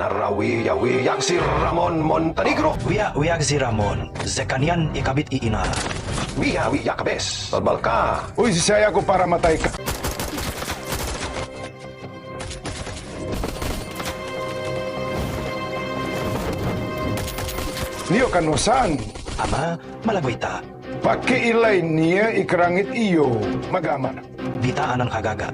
Narawiya-wiyag si Ramon Montenegro. Wiya si Ramon, Zekanian ikabit iina. Wiya-wiya ka, bes. Balbal ka. Uy, sisaya ko para matay ka. Niyo kanusan. Ama, malagway ta. Pakiilay niya ikrangit iyo, magaman. Bitaan ang kagaga.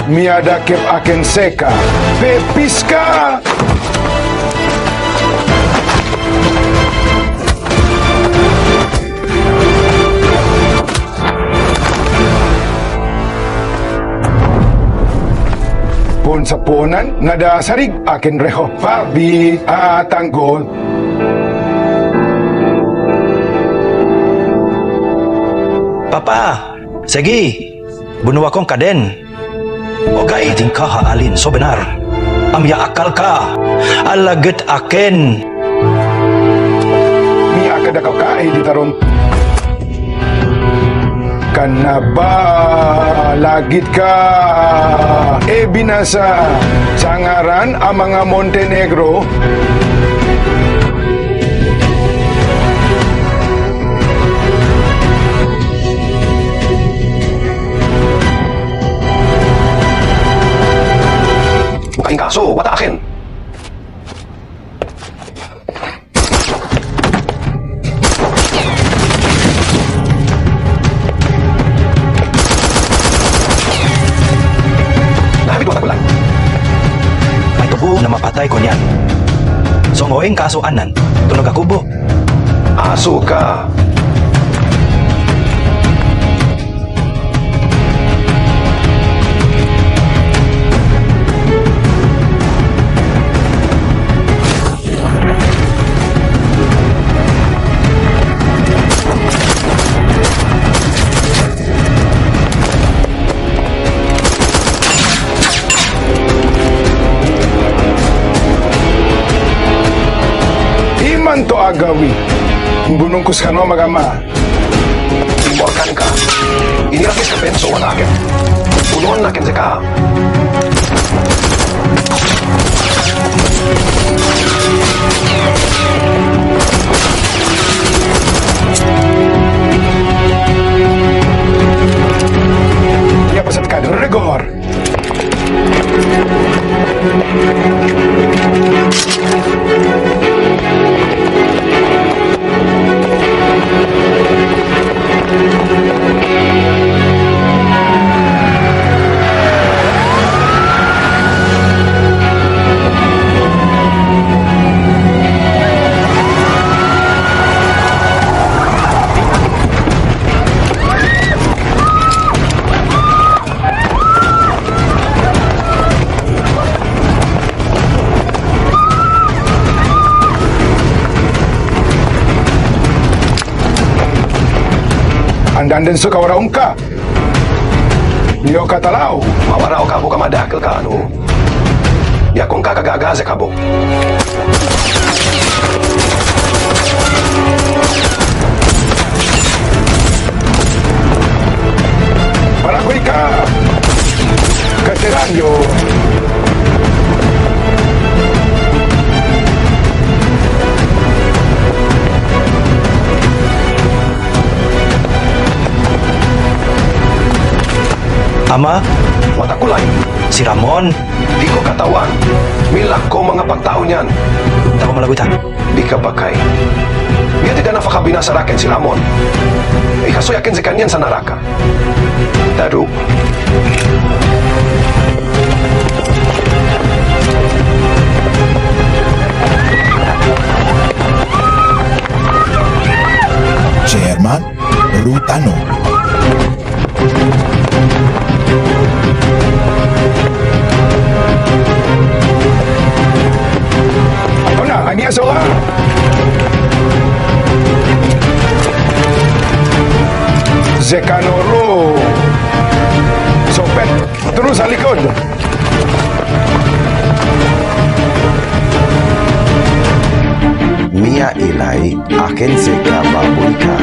Miada kep aken seka. Pepiska! Pon sa ponan, nadasarig aken reho. Pabi atanggol. Papa, sige, bunuwa kong kaden. O gaiting ka haalin, so benar. Amya akal ka, alaget aken. Mi akad akaw ka ay ditaron. Kanaba, lagit ka. E binasa, sangaran ang mga Montenegro. Bukain kaso, wata akin. Nahabit wata ko lang. May tubo na mapatay ko niyan. So ngoing kaso anan, tunog akubo. Aso ka. Iman to agawi. Bunungkus ka no magama. Timborkan ka. Inirapis ka penso wala akin. Punuan nakin sa ka. Ya pasat ka regor. Andan suka waraong ka. Niyo katalaw. Mawaraw ka buka madakil ka ano. Ya kung kakagagaze ka bu. Paragoy ka. Kateranyo. Ama, Wata kulay. si Ramon, Di ko katawan. Milak ko mga pagtao niyan. tako malagway ta. Di ka bakay. Niya tidak napakabina sa raken si Ramon. Ikasuyakin si kanyan sa naraka. Tadu. kailay akin seka baboy ka.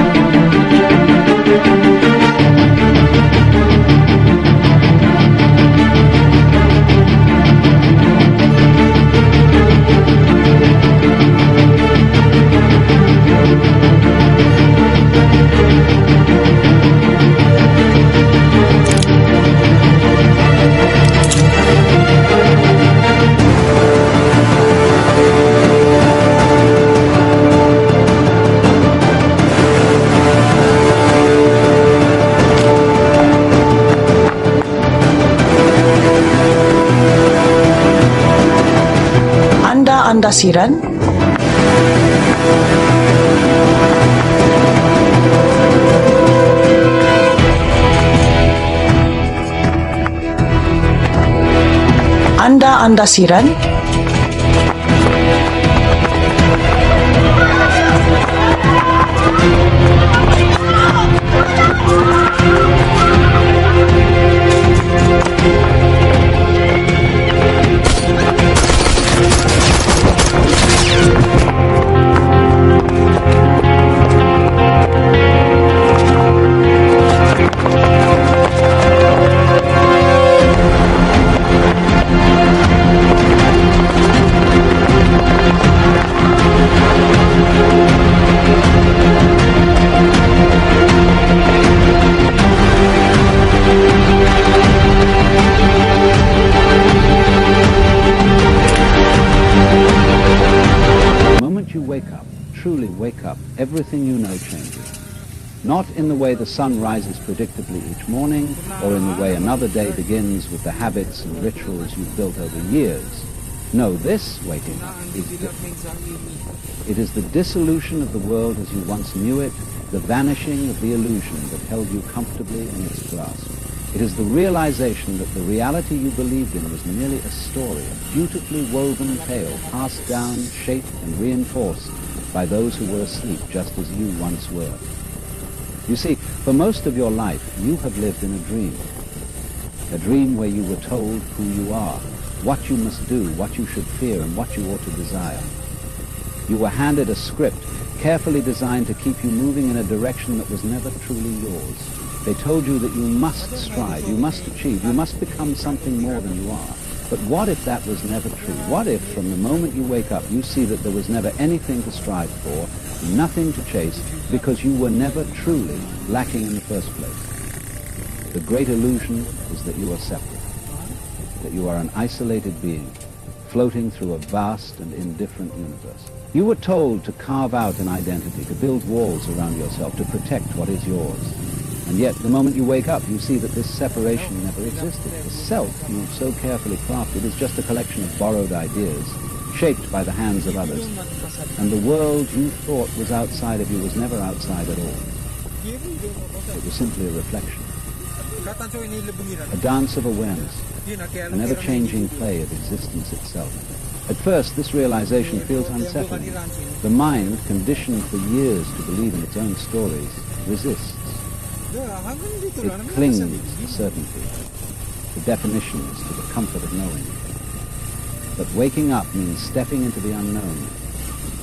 Anda-andasiran? Anda-andasiran? Truly wake up, everything you know changes. Not in the way the sun rises predictably each morning, or in the way another day begins with the habits and rituals you've built over years. No, this waking up is different. It is the dissolution of the world as you once knew it, the vanishing of the illusion that held you comfortably in its grasp. It is the realization that the reality you believed in was merely a story, a beautifully woven tale passed down, shaped and reinforced by those who were asleep just as you once were. You see, for most of your life, you have lived in a dream where you were told who you are, what you must do, what you should fear, and what you ought to desire. You were handed a script carefully designed to keep you moving in a direction that was never truly yours. They told you that you must strive, you must achieve, you must become something more than you are. But what if that was never true? What if from the moment you wake up you see that there was never anything to strive for, nothing to chase, because you were never truly lacking in the first place? The great illusion is that you are separate, that you are an isolated being, floating through a vast and indifferent universe. You were told to carve out an identity, to build walls around yourself, to protect what is yours. And yet, the moment you wake up, you see that this separation never existed. The self you've so carefully crafted is just a collection of borrowed ideas, shaped by the hands of others. And the world you thought was outside of you was never outside at all. It was simply a reflection. A dance of awareness, an ever-changing play of existence itself. At first, this realization feels unsettling. The mind, conditioned for years to believe in its own stories, resists. It clings to certainty, to definitions, to the comfort of knowing. But waking up means stepping into the unknown.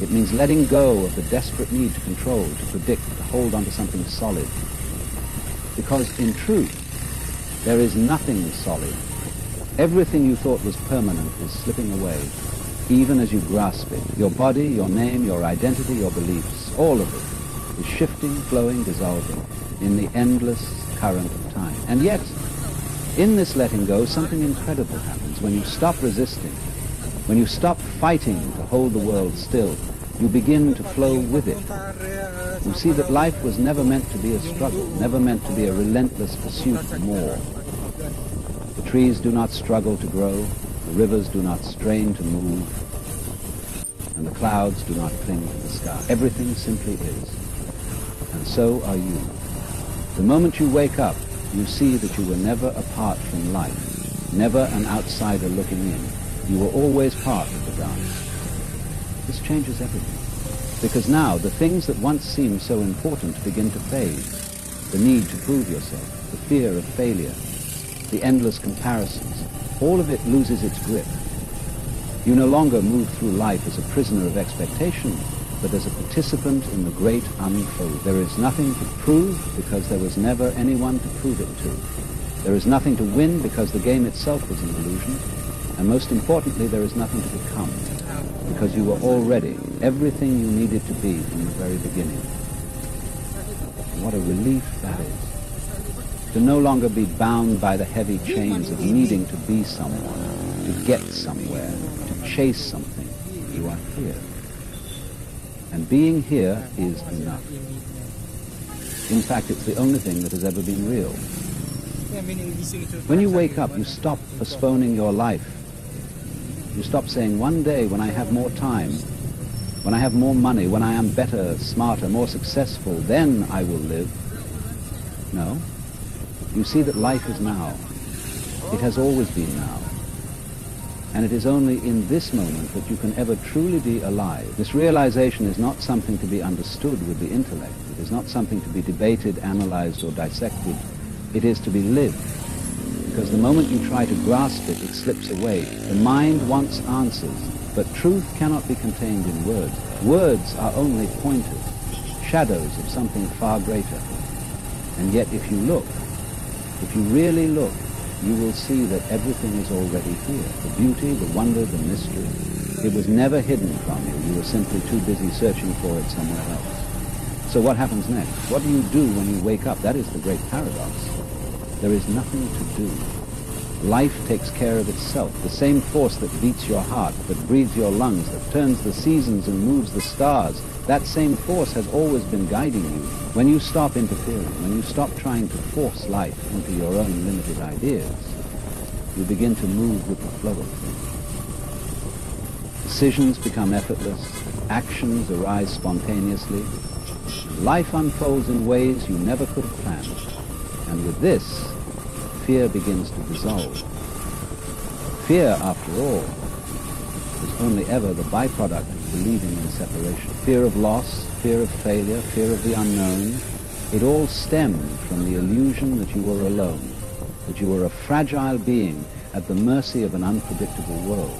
It means letting go of the desperate need to control, to predict, to hold onto something solid. Because in truth, there is nothing solid. Everything you thought was permanent is slipping away, even as you grasp it. Your body, your name, your identity, your beliefs, all of it is shifting, flowing, dissolving in the endless current of time. And yet, in this letting go, something incredible happens. When you stop resisting, when you stop fighting to hold the world still, you begin to flow with it. You see that life was never meant to be a struggle, never meant to be a relentless pursuit for more. The trees do not struggle to grow, the rivers do not strain to move, and the clouds do not cling to the sky. Everything simply is. And so are you. The moment you wake up, you see that you were never apart from life, never an outsider looking in. You were always part of the dance. This changes everything. Because now, the things that once seemed so important begin to fade. The need to prove yourself, the fear of failure, the endless comparisons, all of it loses its grip. You no longer move through life as a prisoner of expectation, but as a participant in the great unfold. There is nothing to prove because there was never anyone to prove it to. There is nothing to win because the game itself was an illusion. And most importantly, there is nothing to become because you were already everything you needed to be from the very beginning. And what a relief that is. To no longer be bound by the heavy chains of needing to be someone, to get somewhere, to chase something. You are here. And being here is enough. In fact, it's the only thing that has ever been real. When you wake up, you stop postponing your life. You stop saying, one day when I have more time, when I have more money, when I am better, smarter, more successful, then I will live. No. You see that life is now. It has always been now. And it is only in this moment that you can ever truly be alive. This realization is not something to be understood with the intellect. It is not something to be debated, analyzed, or dissected. It is to be lived. Because the moment you try to grasp it, it slips away. The mind wants answers, but truth cannot be contained in words. Words are only pointers, shadows of something far greater. And yet if you look, if you really look, you will see that everything is already here. The beauty, the wonder, the mystery. It was never hidden from you. You were simply too busy searching for it somewhere else. So what happens next? What do you do when you wake up? That is the great paradox. There is nothing to do. Life takes care of itself. The same force that beats your heart, that breathes your lungs, that turns the seasons and moves the stars, that same force has always been guiding you. When you stop interfering, when you stop trying to force life into your own limited ideas, you begin to move with the flow of things. Decisions become effortless, actions arise spontaneously, life unfolds in ways you never could have planned. And with this, fear begins to dissolve. Fear, after all, is only ever the byproduct of believing in separation. Fear of loss, fear of failure, fear of the unknown, it all stemmed from the illusion that you were alone, that you were a fragile being at the mercy of an unpredictable world.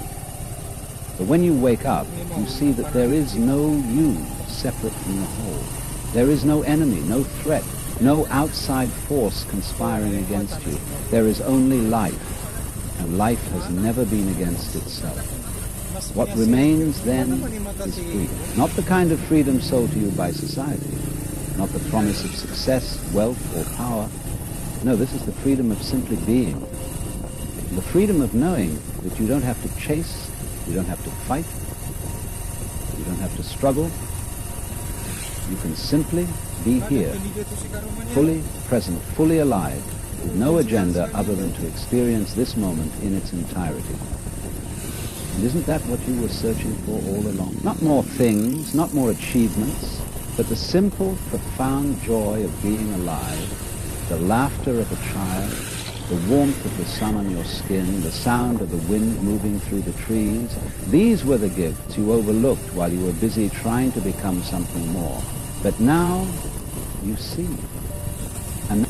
But when you wake up, you see that there is no you separate from the whole. There is no enemy, no threat, no outside force conspiring against you. There is only life, and life has never been against itself. What remains then is freedom. Not the kind of freedom sold to you by society, not the promise of success, wealth, or power. No, this is the freedom of simply being. The freedom of knowing that you don't have to chase, you don't have to fight, you don't have to struggle. You can simply be here, fully present, fully alive, with no agenda other than to experience this moment in its entirety. And isn't that what you were searching for all along? Not more things, not more achievements, but the simple, profound joy of being alive, the laughter of a child, the warmth of the sun on your skin, the sound of the wind moving through the trees. These were the gifts you overlooked while you were busy trying to become something more. But now you see. And